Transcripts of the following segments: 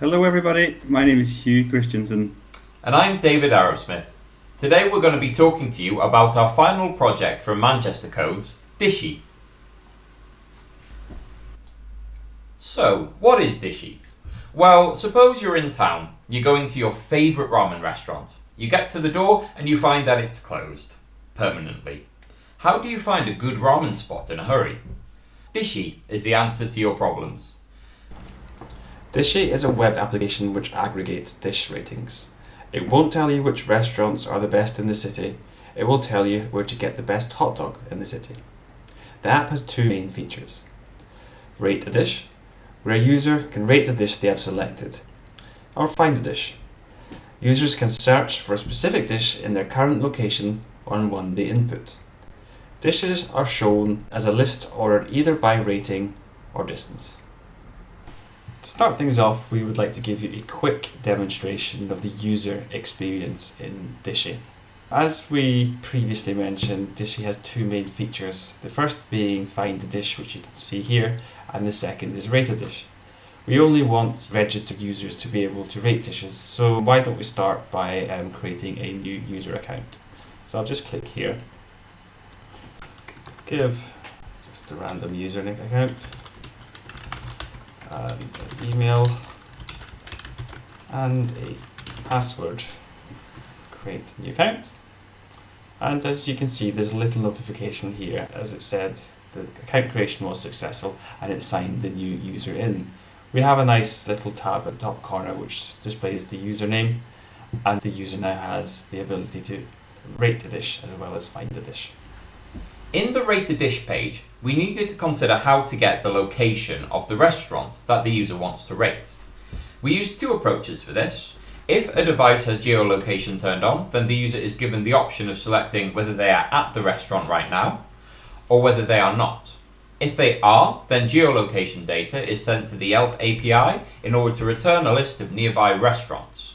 Hello everybody, my name is Hugh Kristiansen. And I'm David Arrowsmith. Today we're going to be talking to you about our final project from Manchester Code's Dishy. So, what is Dishy? Well, suppose you're in town, you're going to your favourite ramen restaurant. You get to the door and you find that it's closed, permanently. How do you find a good ramen spot in a hurry? Dishy is the answer to your problems. Dishy is a web application which aggregates dish ratings. It won't tell you which restaurants are the best in the city, it will tell you where to get the best hot dog in the city. The app has two main features. Rate a dish, where a user can rate the dish they have selected, or find a dish. Users can search for a specific dish in their current location or in one they input. Dishes are shown as a list ordered either by rating or distance. To start things off, we would like to give you a quick demonstration of the user experience in Dishy. As we previously mentioned, Dishy has two main features, the first being find a dish, which you can see here, and the second is rate a dish. We only want registered users to be able to rate dishes, so why don't we start by creating a new user account. So I'll just click here, give just a random username account, an email and a password. Create a new account, and as you can see there's a little notification here as it said the account creation was successful and it signed the new user in. We have a nice little tab at the top corner which displays the username, and the user now has the ability to rate the dish as well as find the dish. In the Rate a Dish page, we needed to consider how to get the location of the restaurant that the user wants to rate. We used two approaches for this. If a device has geolocation turned on, then the user is given the option of selecting whether they are at the restaurant right now, or whether they are not. If they are, then geolocation data is sent to the Yelp Api in order to return a list of nearby restaurants.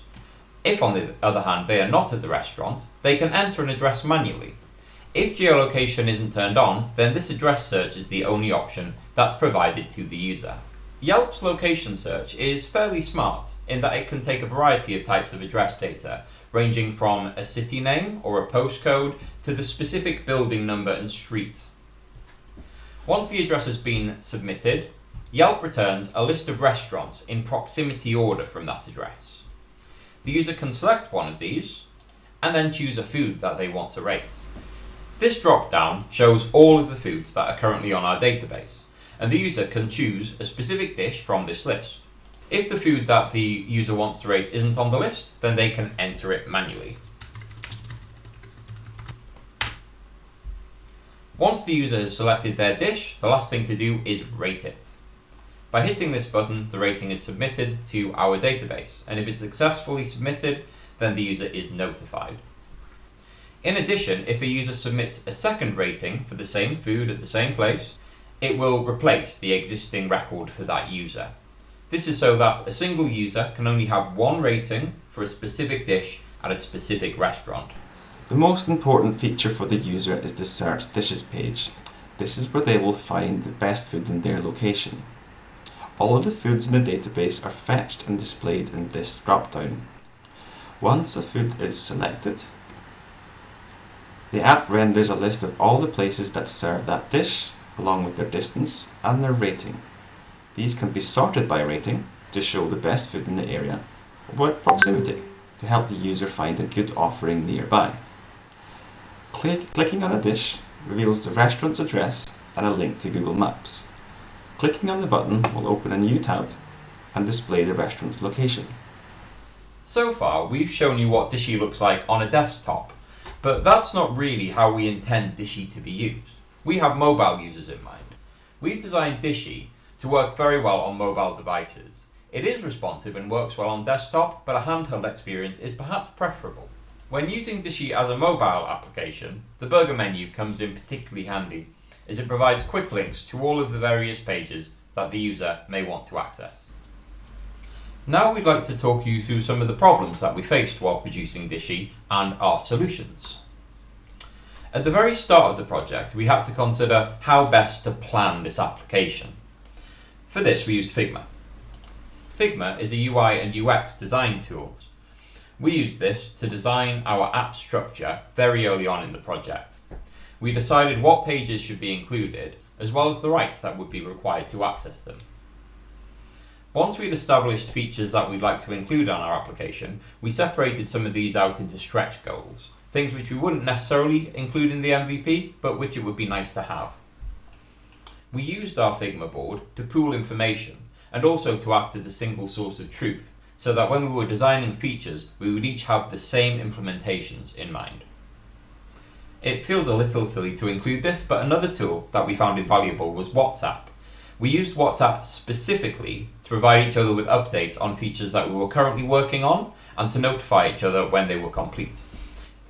If, on the other hand, they are not at the restaurant, they can enter an address manually. If geolocation isn't turned on, then this address search is the only option that's provided to the user. Yelp's location search is fairly smart in that it can take a variety of types of address data, ranging from a city name or a postcode to the specific building number and street. Once the address has been submitted, Yelp returns a list of restaurants in proximity order from that address. The user can select one of these and then choose a food that they want to rate. This drop-down shows all of the foods that are currently on our database, and the user can choose a specific dish from this list. If the food that the user wants to rate isn't on the list, then they can enter it manually. Once the user has selected their dish, the last thing to do is rate it. By hitting this button, the rating is submitted to our database, and if it's successfully submitted, then the user is notified. In addition, if a user submits a second rating for the same food at the same place, it will replace the existing record for that user. This is so that a single user can only have one rating for a specific dish at a specific restaurant. The most important feature for the user is the Search Dishes page. This is where they will find the best food in their location. All of the foods in the database are fetched and displayed in this drop-down. Once a food is selected, the app renders a list of all the places that serve that dish, along with their distance and their rating. These can be sorted by rating to show the best food in the area, or by proximity to help the user find a good offering nearby. Clicking on a dish reveals the restaurant's address and a link to Google Maps. Clicking on the button will open a new tab and display the restaurant's location. So far, we've shown you what Dishy looks like on a desktop, but that's not really how we intend Dishy to be used. We have mobile users in mind. We've designed Dishy to work very well on mobile devices. It is responsive and works well on desktop, but a handheld experience is perhaps preferable. When using Dishy as a mobile application, the burger menu comes in particularly handy, as it provides quick links to all of the various pages that the user may want to access. Now we'd like to talk you through some of the problems that we faced while producing Dishy and our solutions. At the very start of the project, we had to consider how best to plan this application. For this, we used Figma. Figma is a UI and UX design tool. We used this to design our app structure very early on in the project. We decided what pages should be included, as well as the rights that would be required to access them. Once we'd established features that we'd like to include on our application, we separated some of these out into stretch goals, things which we wouldn't necessarily include in the MVP, but which it would be nice to have. We used our Figma board to pool information, and also to act as a single source of truth, so that when we were designing features, we would each have the same implementations in mind. It feels a little silly to include this, but another tool that we found invaluable was WhatsApp. We used WhatsApp specifically to provide each other with updates on features that we were currently working on, and to notify each other when they were complete.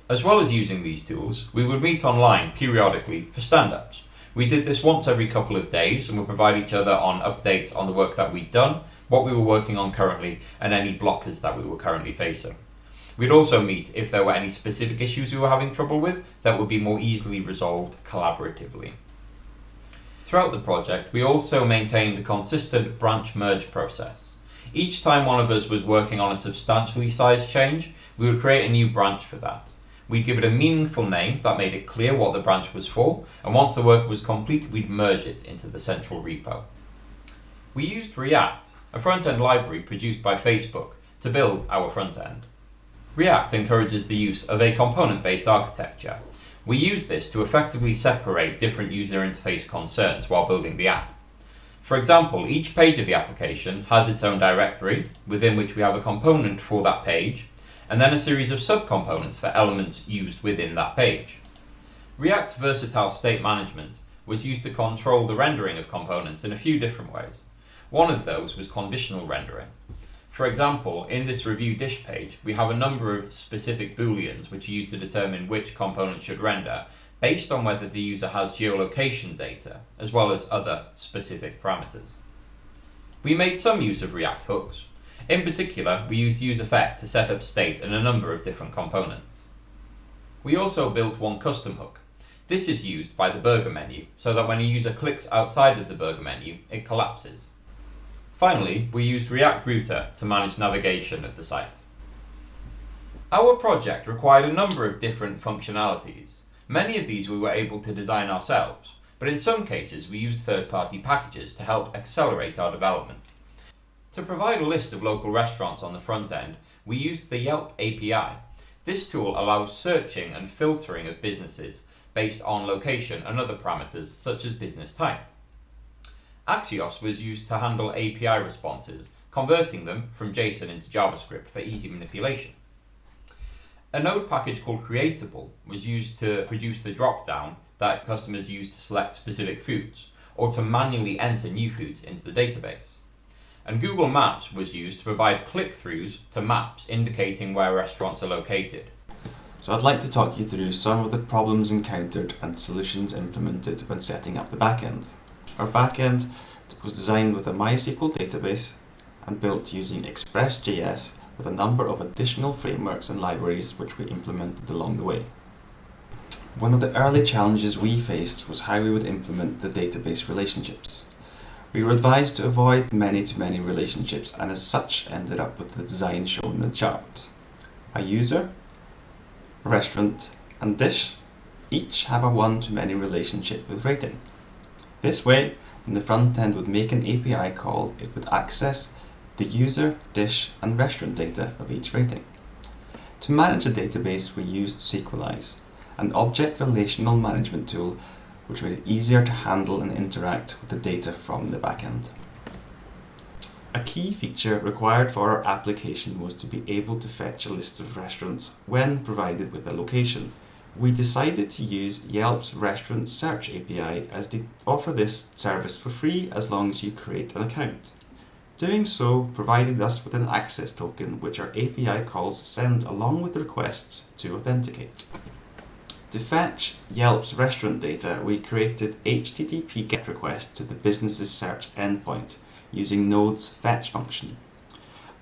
As well as using these tools, we would meet online periodically for stand-ups. We did this once every couple of days, and would provide each other on updates on the work that we'd done, what we were working on currently, and any blockers that we were currently facing. We'd also meet if there were any specific issues we were having trouble with that would be more easily resolved collaboratively. Throughout the project, we also maintained a consistent branch merge process. Each time one of us was working on a substantially sized change, we would create a new branch for that. We'd give it a meaningful name that made it clear what the branch was for, and once the work was complete, we'd merge it into the central repo. We used React, a front-end library produced by Facebook, to build our front-end. React encourages the use of a component-based architecture. We use this to effectively separate different user interface concerns while building the app. For example, each page of the application has its own directory, within which we have a component for that page, and then a series of subcomponents for elements used within that page. React's versatile state management was used to control the rendering of components in a few different ways. One of those was conditional rendering. For example, in this review dish page, we have a number of specific booleans which are used to determine which component should render, based on whether the user has geolocation data, as well as other specific parameters. We made some use of React hooks. In particular, we used useEffect to set up state in a number of different components. We also built one custom hook. This is used by the burger menu, so that when a user clicks outside of the burger menu, it collapses. Finally, we used React Router to manage navigation of the site. Our project required a number of different functionalities. Many of these we were able to design ourselves, but in some cases we used third-party packages to help accelerate our development. To provide a list of local restaurants on the front end, we used the Yelp API. This tool allows searching and filtering of businesses based on location and other parameters such as business type. Axios was used to handle API responses, converting them from JSON into JavaScript for easy manipulation. A node package called Creatable was used to produce the drop-down that customers use to select specific foods, or to manually enter new foods into the database. And Google Maps was used to provide click-throughs to maps indicating where restaurants are located. So I'd like to talk you through some of the problems encountered and solutions implemented when setting up the backend. Our backend was designed with a MySQL database and built using Express.js with a number of additional frameworks and libraries which we implemented along the way. One of the early challenges we faced was how we would implement the database relationships. We were advised to avoid many-to-many relationships and as such ended up with the design shown in the chart. A user, a restaurant and dish each have a one-to-many relationship with rating. This way, when the front end would make an API call, it would access the user, dish and restaurant data of each rating. To manage a database, we used Sequelize, an object relational management tool which made it easier to handle and interact with the data from the backend. A key feature required for our application was to be able to fetch a list of restaurants when provided with a location. We decided to use Yelp's Restaurant Search API as they offer this service for free as long as you create an account. Doing so provided us with an access token which our API calls send along with the requests to authenticate. To fetch Yelp's restaurant data, we created HTTP GET requests to the business's search endpoint using Node's fetch function.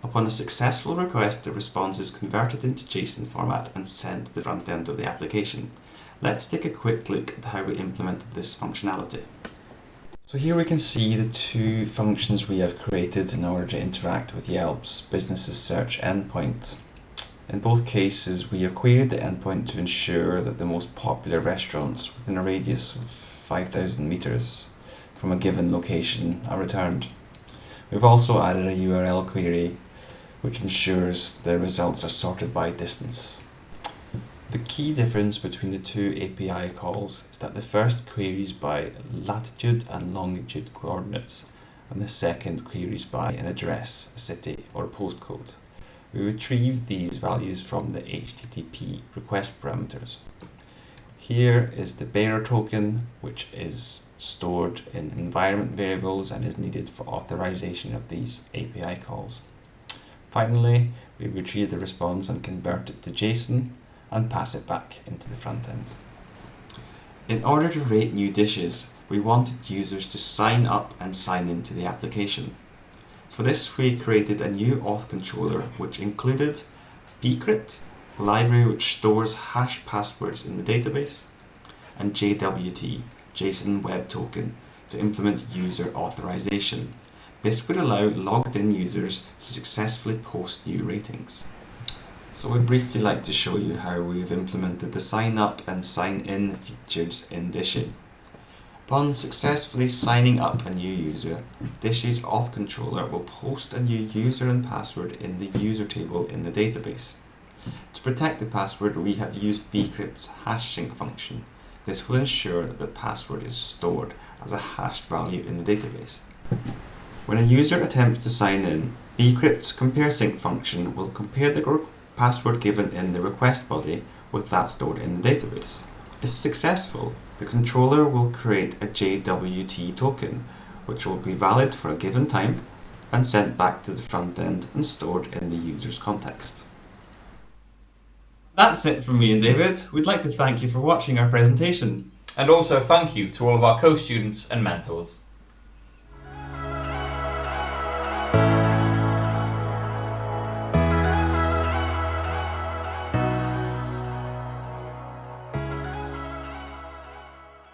Upon a successful request, the response is converted into JSON format and sent to the front end of the application. Let's take a quick look at how we implemented this functionality. So here we can see the two functions we have created in order to interact with Yelp's business's search endpoint. In both cases, we have queried the endpoint to ensure that the most popular restaurants within a radius of 5,000 meters from a given location are returned. We've also added a URL query which ensures the results are sorted by distance. The key difference between the two API calls is that the first queries by latitude and longitude coordinates, and the second queries by an address, a city, or a postcode. We retrieve these values from the HTTP request parameters. Here is the bearer token, which is stored in environment variables and is needed for authorization of these API calls. Finally, we retrieve the response and convert it to JSON and pass it back into the front end. In order to rate new dishes, we wanted users to sign up and sign into the application. For this, we created a new auth controller which included bcrypt, a library which stores hash passwords in the database, and JWT, JSON Web Token, to implement user authorization. This would allow logged in users to successfully post new ratings. So we'd briefly like to show you how we've implemented the sign up and sign in features in Dishy. Upon successfully signing up a new user, Dishy's auth controller will post a new user and password in the user table in the database. To protect the password, we have used bcrypt's hash sync function. This will ensure that the password is stored as a hashed value in the database. When a user attempts to sign in, bcrypt's compare sync function will compare the password given in the request body with that stored in the database. If successful, the controller will create a JWT token, which will be valid for a given time and sent back to the front end and stored in the user's context. That's it from me and David. We'd like to thank you for watching our presentation. And also thank you to all of our co-students and mentors.